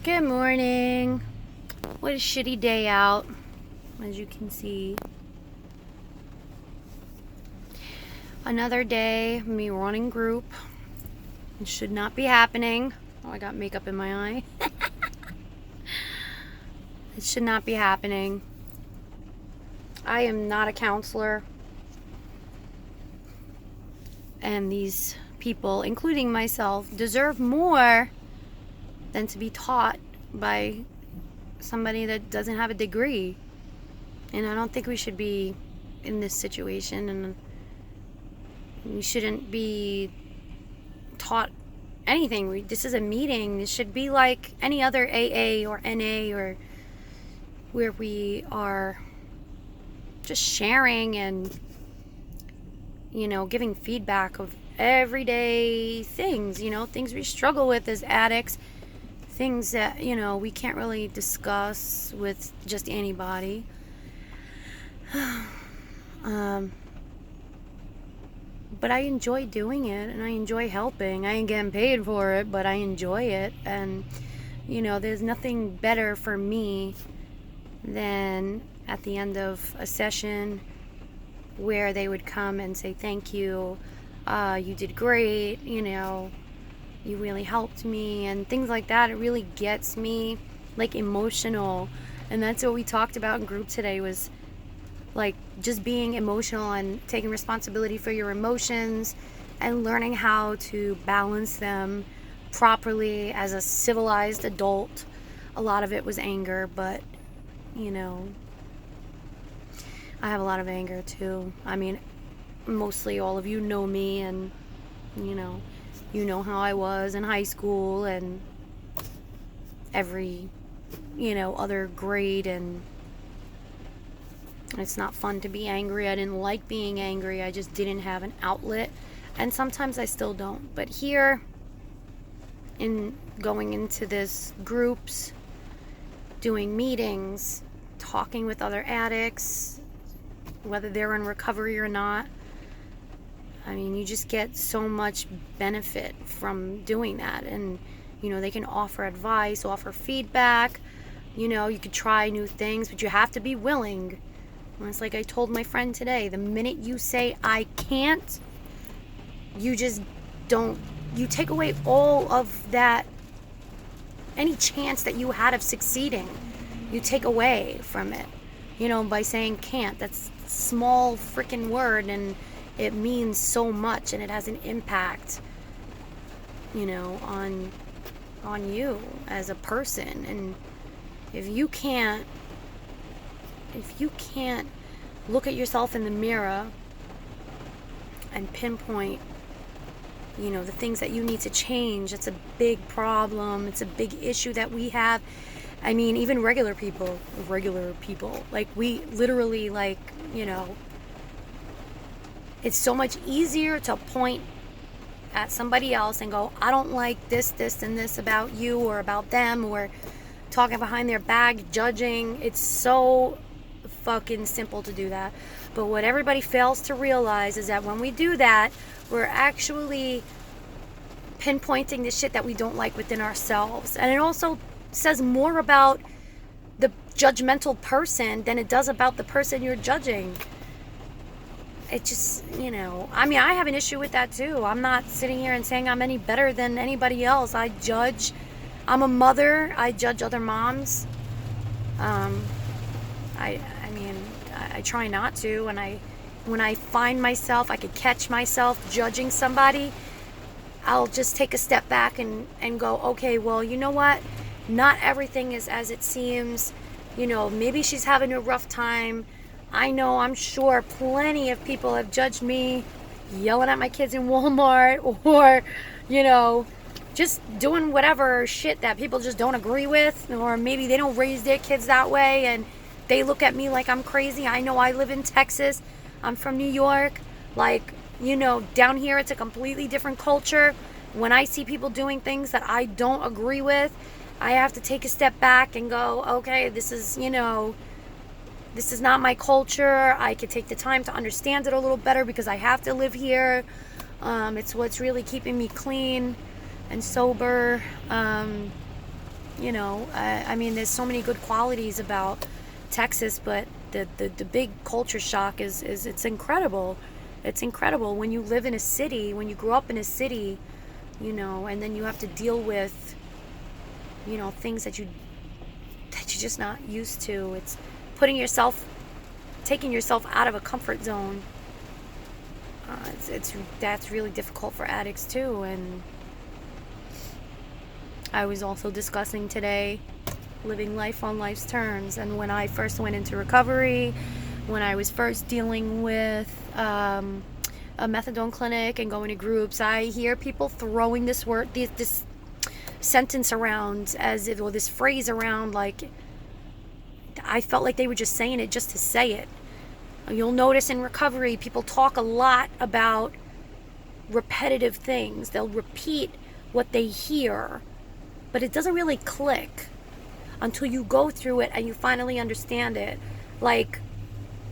Good morning. What a shitty day out, as you can see. Another day, me running group. It should not be happening. Oh, I got makeup in my eye. It should not be happening. I am not a counselor. And these people, including myself, deserve more than to be taught by somebody that doesn't have a degree. And I don't think we should be in this situation, and we shouldn't be taught anything. This is a meeting. This should be like any other AA or NA, or where we are just sharing and, giving feedback of everyday things, things we struggle with as addicts, things that, we can't really discuss with just anybody. But I enjoy doing it, and I enjoy helping. I ain't getting paid for it, but I enjoy it. And, there's nothing better for me than at the end of a session where they would come and say, thank you, you did great, you really helped me, and things like that. It really gets me, emotional. And that's what we talked about in group today, was just being emotional and taking responsibility for your emotions and learning how to balance them properly as a civilized adult. A lot of it was anger, but I have a lot of anger too. I mean, mostly all of you know me, and you know how I was in high school and every other grade, and it's not fun to be angry. I didn't like being angry. I just didn't have an outlet, and sometimes I still don't. But here, in going into this groups, doing meetings, talking with other addicts, whether they're in recovery or not, I mean, you just get so much benefit from doing that. And they can offer advice, offer feedback. You could try new things, but you have to be willing. And it's like I told my friend today, the minute you say I can't, you just don't, you take away all of that, any chance that you had of succeeding, you take away from it, by saying can't. That's a small freaking word, and it means so much, and it has an impact, on you as a person. And if you can't look at yourself in the mirror and pinpoint, the things that you need to change, it's a big problem. It's a big issue that we have. I mean, even regular people, we literally, it's so much easier to point at somebody else and go, I don't like this, and this about you or about them, or talking behind their back, judging. It's so fucking simple to do that. But what everybody fails to realize is that when we do that, we're actually pinpointing the shit that we don't like within ourselves. And it also says more about the judgmental person than it does about the person you're judging. It just, I mean, I have an issue with that too. I'm not sitting here and saying I'm any better than anybody else. I judge. I'm a mother. I judge other moms. I try not to. When I find myself, I could catch myself judging somebody, I'll just take a step back and go, okay, well, you know what? Not everything is as it seems. Maybe she's having a rough time. I'm sure plenty of people have judged me yelling at my kids in Walmart, or, just doing whatever shit that people just don't agree with, or maybe they don't raise their kids that way and they look at me like I'm crazy. I know I live in Texas. I'm from New York. Down here it's a completely different culture. When I see people doing things that I don't agree with, I have to take a step back and go, okay, this is not my culture. I could take the time to understand it a little better because I have to live here. It's what's really keeping me clean and sober. I mean, there's so many good qualities about Texas, but the big culture shock is it's incredible. It's incredible when you live in a city, when you grow up in a city, and then you have to deal with, things that you're just not used to. It's taking yourself out of a comfort zone. That's really difficult for addicts too. And I was also discussing today living life on life's terms. And when I first went into recovery, when I was first dealing with a methadone clinic and going to groups, I hear people throwing this sentence around or this phrase around, like I felt like they were just saying it just to say it. You'll notice in recovery, people talk a lot about repetitive things. They'll repeat what they hear, but it doesn't really click until you go through it and you finally understand it. Like,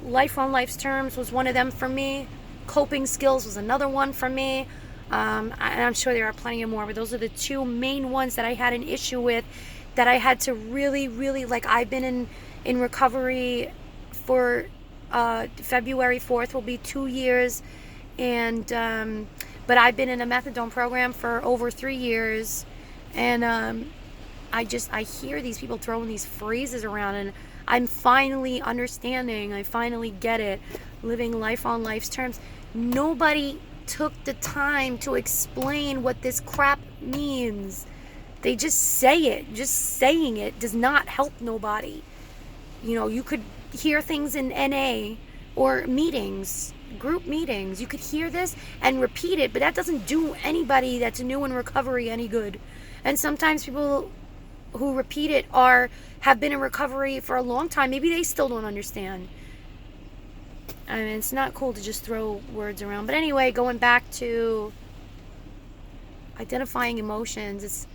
life on life's terms was one of them for me. Coping skills was another one for me. And I'm sure there are plenty of more, but those are the two main ones that I had an issue with, that I had to really, really, like, I've been in recovery for February 4th will be 2 years, and but I've been in a methadone program for over 3 years, and I hear these people throwing these phrases around, and I'm finally understanding. I finally get it. Living life on life's terms. Nobody took the time to explain what this crap means. They just say it. Just saying it does not help nobody. You could hear things in NA or meetings, group meetings. You could hear this and repeat it, but that doesn't do anybody that's new in recovery any good. And sometimes people who repeat it have been in recovery for a long time. Maybe they still don't understand. I mean, it's not cool to just throw words around. But anyway, going back to identifying emotions,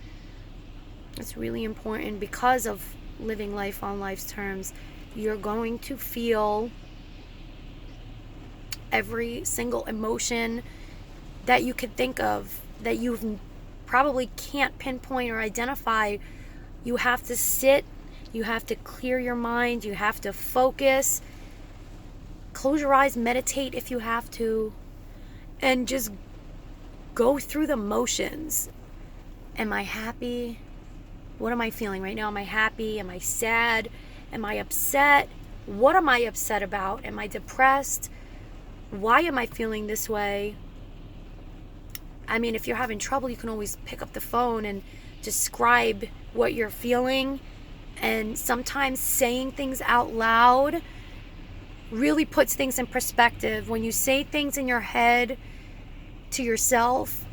it's really important because of living life on life's terms. You're going to feel every single emotion that you could think of that you probably can't pinpoint or identify. You have to sit, you have to clear your mind, you have to focus, close your eyes, meditate if you have to, and just go through the motions. Am I happy? What am I feeling right now? Am I happy? Am I sad? Am I upset? What am I upset about? Am I depressed? Why am I feeling this way? I mean, if you're having trouble, you can always pick up the phone and describe what you're feeling. And sometimes saying things out loud really puts things in perspective. When you say things in your head to yourself,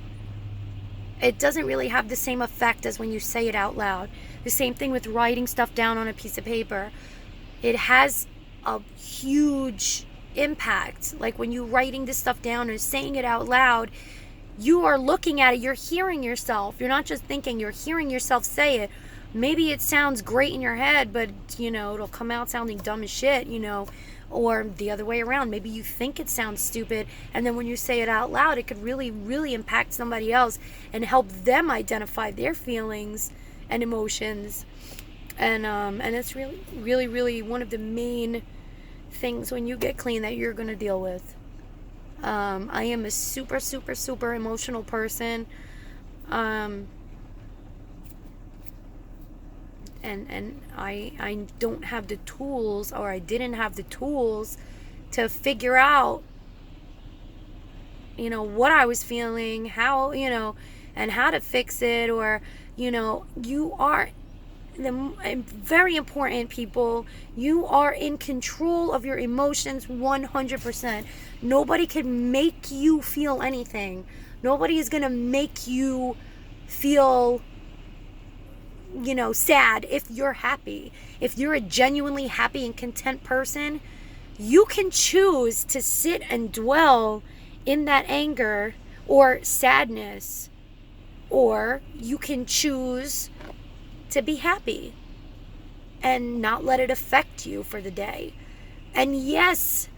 it doesn't really have the same effect as when you say it out loud. The same thing with writing stuff down on a piece of paper. It has a huge impact. Like when you're writing this stuff down and saying it out loud, you are looking at it, you're hearing yourself. You're not just thinking, you're hearing yourself say it. Maybe it sounds great in your head, but it'll come out sounding dumb as shit, or the other way around. Maybe you think it sounds stupid, and then when you say it out loud, it could really, really impact somebody else and help them identify their feelings and emotions. And it's really, really, really one of the main things when you get clean that you're going to deal with. I am a super, super, super emotional person. And I don't have the tools, or I didn't have the tools to figure out, what I was feeling, how, and how to fix it, or, you are very important, people. You are in control of your emotions 100%. Nobody can make you feel anything. Nobody is going to make you feel sad if you're happy. If you're a genuinely happy and content person, you can choose to sit and dwell in that anger or sadness, or you can choose to be happy and not let it affect you for the day. And yes,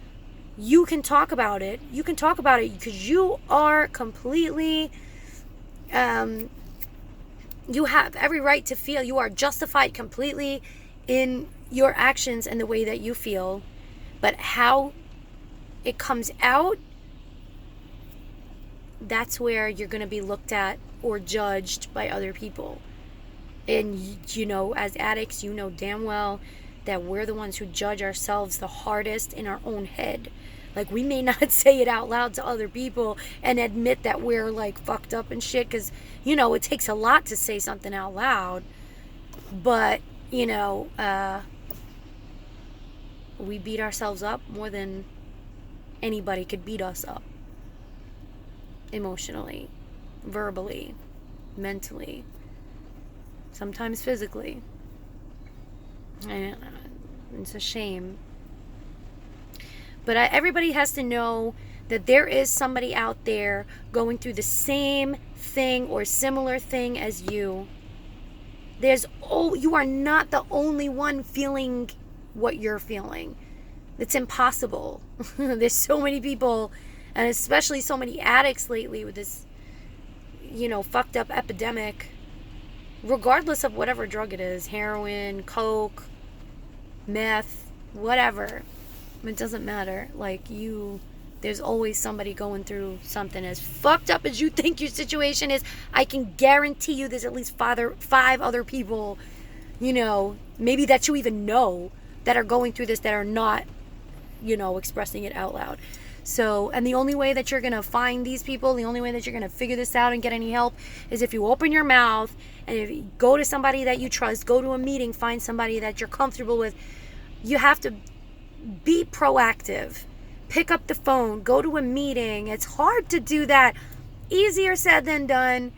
you can talk about it. You can talk about it because you are completely You have every right to feel. You are justified completely in your actions and the way that you feel. But how it comes out, that's where you're going to be looked at or judged by other people. And, you know, as addicts, you know damn well that we're the ones who judge ourselves the hardest in our own head. Like, we may not say it out loud to other people and admit that we're, like, fucked up and shit, because, you know, it takes a lot to say something out loud. But, you know, we beat ourselves up more than anybody could beat us up. Emotionally, verbally, mentally, sometimes physically. And it's a shame. But everybody has to know that there is somebody out there going through the same thing or similar thing as you. You are not the only one feeling what you're feeling. It's impossible. There's so many people, and especially so many addicts lately with this, you know, fucked up epidemic, regardless of whatever drug it is, heroin, coke, meth, whatever. It doesn't matter. Like, there's always somebody going through something as fucked up as you think your situation is. I can guarantee you there's at least five other people, you know, maybe that you even know, that are going through this, that are not, you know, expressing it out loud. So, and the only way that you're going to find these people, the only way that you're going to figure this out and get any help, is if you open your mouth and if you go to somebody that you trust, go to a meeting, find somebody that you're comfortable with. You have to be proactive. Pick up the phone, go to a meeting. It's hard to do that. Easier said than done.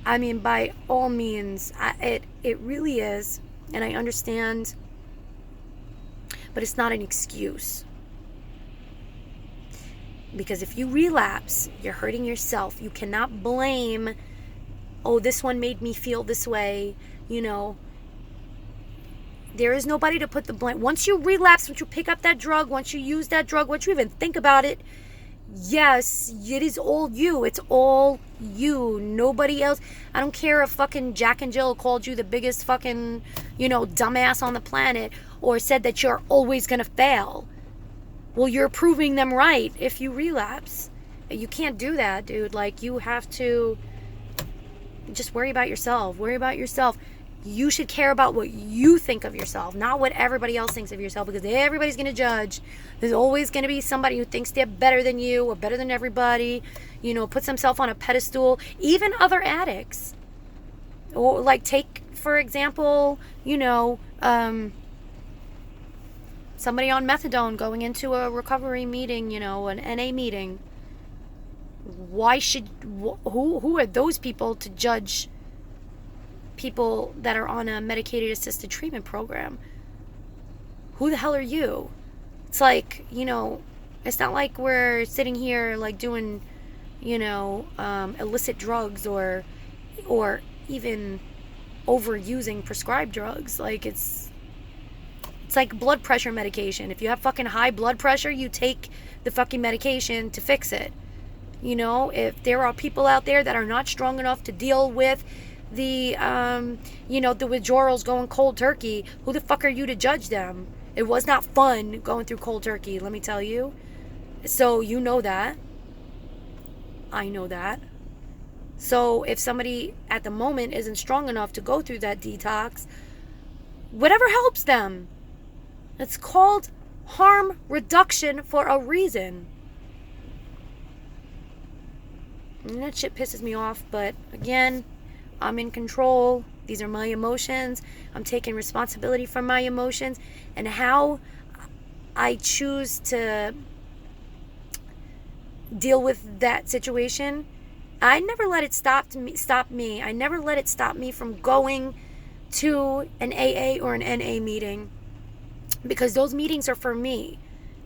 I mean, by all means, it really is. And I understand. But it's not an excuse. Because if you relapse, you're hurting yourself. You cannot blame, oh, this one made me feel this way. You know, there is nobody to put the blame. Once you relapse, once you pick up that drug, once you use that drug, once you even think about it, yes, it is all you. It's all you. Nobody else. I don't care if fucking Jack and Jill called you the biggest fucking, you know, dumbass on the planet, or said that you're always going to fail. Well, you're proving them right if you relapse. You can't do that, dude. Like, you have to just worry about yourself. Worry about yourself. You should care about what you think of yourself, not what everybody else thinks of yourself, because everybody's going to judge. There's always going to be somebody who thinks they're better than you or better than everybody, you know, puts himself on a pedestal. Even other addicts. Or, like, take, for example, you know, somebody on methadone going into a recovery meeting, you know, an NA meeting. Who are those people to judge people that are on a medicated assisted treatment program? Who the hell are you? It's like, you know, it's not like we're sitting here like doing, you know, illicit drugs or even overusing prescribed drugs. Like, it's like blood pressure medication. If you have fucking high blood pressure, you take the fucking medication to fix it. You know, if there are people out there that are not strong enough to deal with the, you know, the withdrawals going cold turkey, who the fuck are you to judge them? It was not fun going through cold turkey, let me tell you. So you know that. I know that. So if somebody at the moment isn't strong enough to go through that detox, whatever helps them. It's called harm reduction for a reason. And that shit pisses me off, but again, I'm in control. These are my emotions. I'm taking responsibility for my emotions, and how I choose to deal with that situation. I never let it stop me. I never let it stop me from going to an AA or an NA meeting, because those meetings are for me.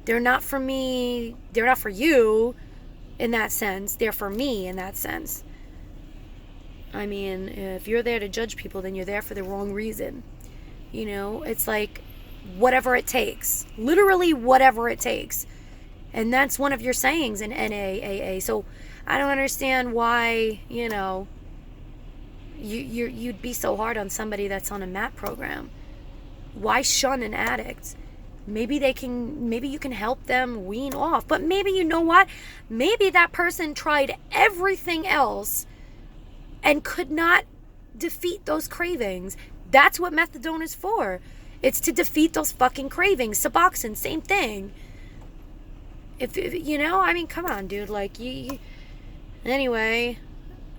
They're not for me. They're not for you in that sense. They're for me in that sense. I mean, if you're there to judge people, then you're there for the wrong reason. You know, it's like whatever it takes. Literally whatever it takes. And that's one of your sayings in NAAA. So I don't understand why, you know, You'd be so hard on somebody that's on a MAT program. Why shun an addict? Maybe you can help them wean off. But maybe, you know what? Maybe that person tried everything else and could not defeat those cravings. That's what methadone is for. It's to defeat those fucking cravings. Suboxone, same thing. If you know, I mean, come on, dude. Like, anyway,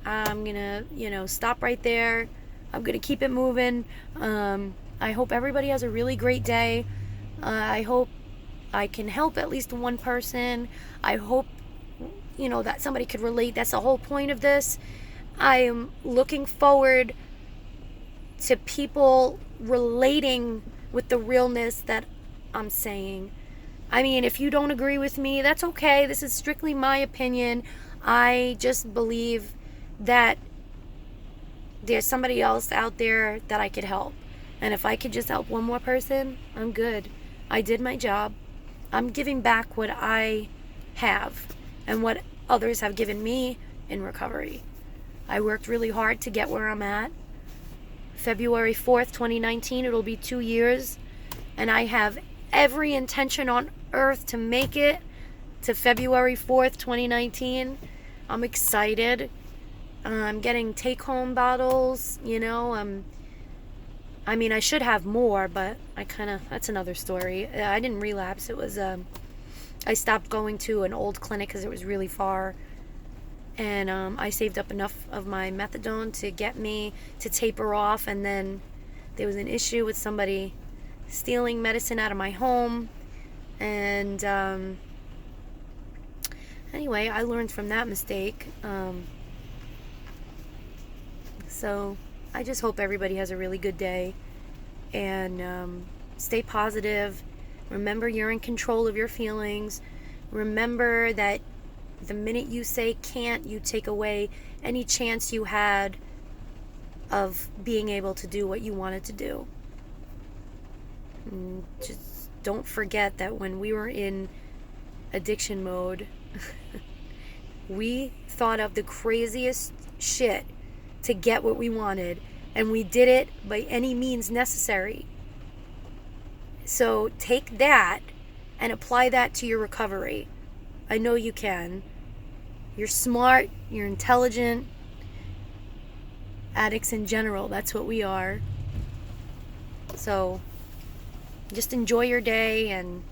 I'm gonna, stop right there. I'm gonna keep it moving. I hope everybody has a really great day. I hope I can help at least one person. I hope, that somebody could relate. That's the whole point of this. I am looking forward to people relating with the realness that I'm saying. I mean, if you don't agree with me, that's okay. This is strictly my opinion. I just believe that there's somebody else out there that I could help. And if I could just help one more person, I'm good. I did my job. I'm giving back what I have and what others have given me in recovery. I worked really hard to get where I'm at. February 4th, 2019, it'll be 2 years. And I have every intention on earth to make it to February 4th, 2019. I'm excited. I'm getting take-home bottles, I mean, I should have more, but that's another story. I didn't relapse. It was, I stopped going to an old clinic because it was really far. And I saved up enough of my methadone to get me to taper off. And then there was an issue with somebody stealing medicine out of my home. And anyway, I learned from that mistake. So I just hope everybody has a really good day. And stay positive. Remember, you're in control of your feelings. Remember that the minute you say can't, you take away any chance you had of being able to do what you wanted to do. And just don't forget that when we were in addiction mode, we thought of the craziest shit to get what we wanted, and we did it by any means necessary. So take that and apply that to your recovery. I know you can. You're smart, you're intelligent. Addicts in general, that's what we are. So just enjoy your day, and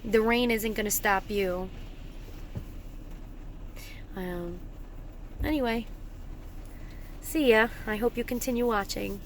the rain isn't going to stop you. Anyway, see ya. I hope you continue watching.